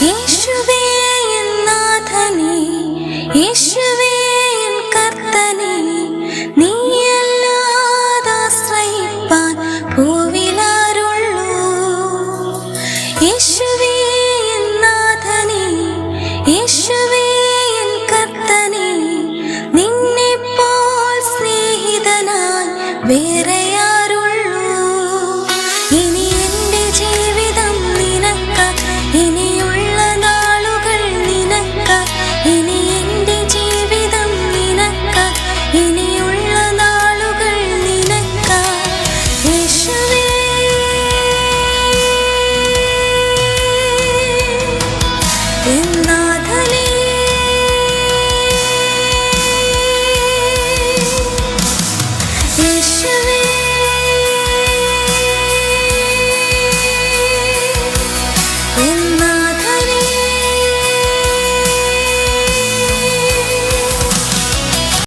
യേശുവേ എൻ നാഥനേ, യേശുവേ എൻ കർത്തനേ, നീയല്ലാതാശ്രയിപ്പാൻ ഭൂവിലാരുള്ളൂ. യേശുവേ എൻ നാഥനേ, യേശുവേ എൻ കർത്തനേ, നിന്നെപ്പോൾ സ്നേഹിതനായി വേറെ